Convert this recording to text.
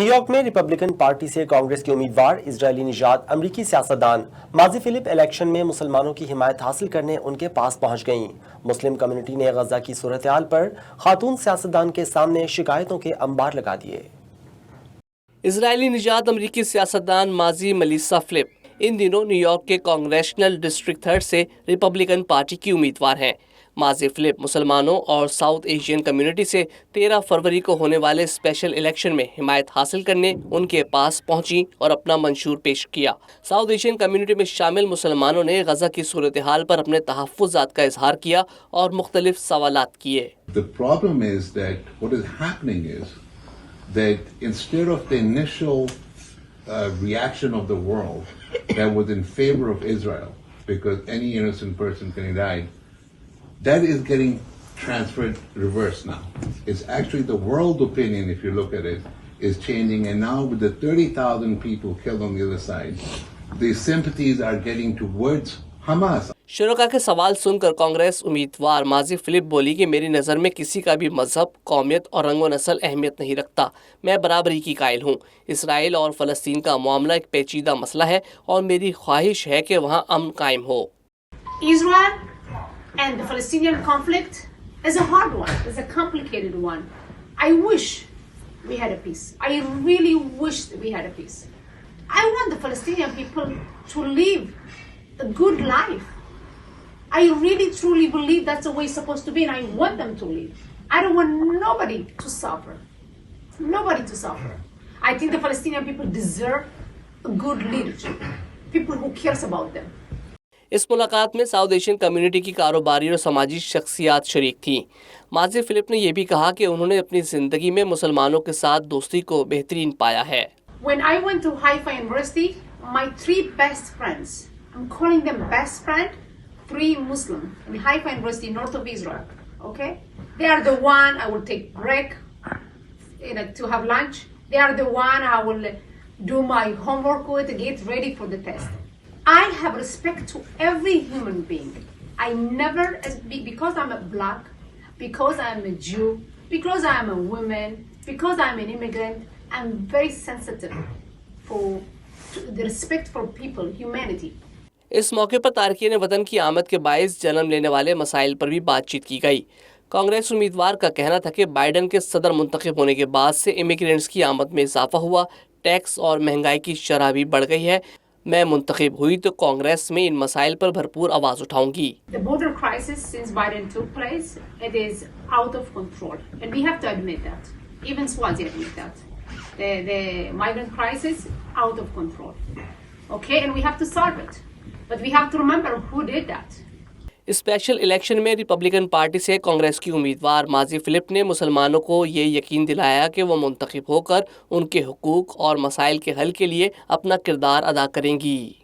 New York में Republican party से कांग्रेस के उम्मीदवार इसराइली नژاد अमरीकी सियासतदान माजी फिलिप इलेक्शन में मुसलमानों की हिमायत हासिल करने उनके पास पहुंच गईं। मुस्लिम कम्युनिटी ने गजा की सूरत-ए-हाल पर खातून सियासतदान के सामने शिकायतों के अंबार लगा दिए। इसराइली नژاد अमरीकी सियासतदान माजी मलीसा फिलिप इन दिनों न्यूयॉर्क के कांग्रेशनल डिस्ट्रिक्ट 3 से रिपब्लिकन पार्टी की उम्मीदवार हैं। माजी फिलिप मुसलमानों और साउथ एशियन कम्युनिटी से 13 फरवरी को होने वाले स्पेशल इलेक्शन में हिमायत हासिल करने उनके पास पहुंची और अपना मंशूर पेश किया। साउथ एशियन कम्युनिटी में शामिल मुसलमानों ने गजा की सूरत हाल पर अपने तहफ़्फ़ुज़ात का इजहार किया और मुख्तलिफ सवालात किए। The problem is that what is happening is that instead of the initial reaction of the world that was in favor of Israel because any innocent person can die, that is getting transferred reverse now. It's actually the world opinion, if you look at it, is changing, and now with the 30,000 people killed on the other side, the sympathies are getting towards Hamas. शुरा के सवाल सुनकर कांग्रेस उम्मीदवार माजी Philip बोली कि मेरी नज़र में किसी का भी मजहब, कौमियत और रंग व नस्ल अहमियत नहीं रखता। मैं बराबरी की कायल हूँ। इसराइल और फ़लस्तीन का मामला एक पेचीदा मसला है और मेरी ख्वाहिश है कि वहाँ अमन कायम हो। Israel and the Palestinian conflict is a hard one, it's a complicated one. I wish we had a peace. I really wish that we had a peace. I want the Palestinian people to live a good life. I really truly believe that's the way it's supposed to be, and I want them to live. I don't want nobody to suffer. Nobody to suffer. I think the Palestinian people deserve a good leadership. People who cares about them. इस मुलाकात में south Asian community की कारोबारी और समाजी शख्सियात शरीक थीं। माजी फिलिप ने यह भी कहा कि उन्होंने अपनी ज़िंदगी में मुसलमानों के साथ दोस्ती को बेहतरीन पाया है। When I went to Haifa University, my 3 best friends, I'm calling them best friend, 3 Muslim in Haifa University, north of Israel. Okay, they are the one I will take break, to have lunch. They are the one I will do my homework with to get ready for the test. I have respect to every human being. I never, because I'm a black, because I'm a Jew, because I'm a woman, because I'm an immigrant, I'm very sensitive for the respect for people, humanity. इस मौके पर तारकीन वतन की आमद के बायस जन्म लेने वाले मसाइल पर भी बातचीत की गई। कांग्रेस उम्मीदवार का कहना था कि बाइडन के सदर मुंतखब होने के बाद से इमिग्रेंट्स की आमद में इजाफा हुआ, टैक्स और महंगाई की शरह भी बढ़ गई है। मैं मुंतखब हुई तो कांग्रेस में इन मसाइल पर भरपूर आवाज उठाऊंगी। The border crisis since Biden took place, it is out of control, and we have to admit that. Even Swazi admit that. The migrant crisis out of control. Okay, and we have to solve it. But we have to remember who did that. Special election में Republican party से कांग्रेस की उम्मीदवार माजी Philip ने मुसलमानों को ये यकीन दिलाया कि वो मुंतखब होकर उनके हुकूक और मसाइल के हल के लिए अपना किरदार अदा करेंगी।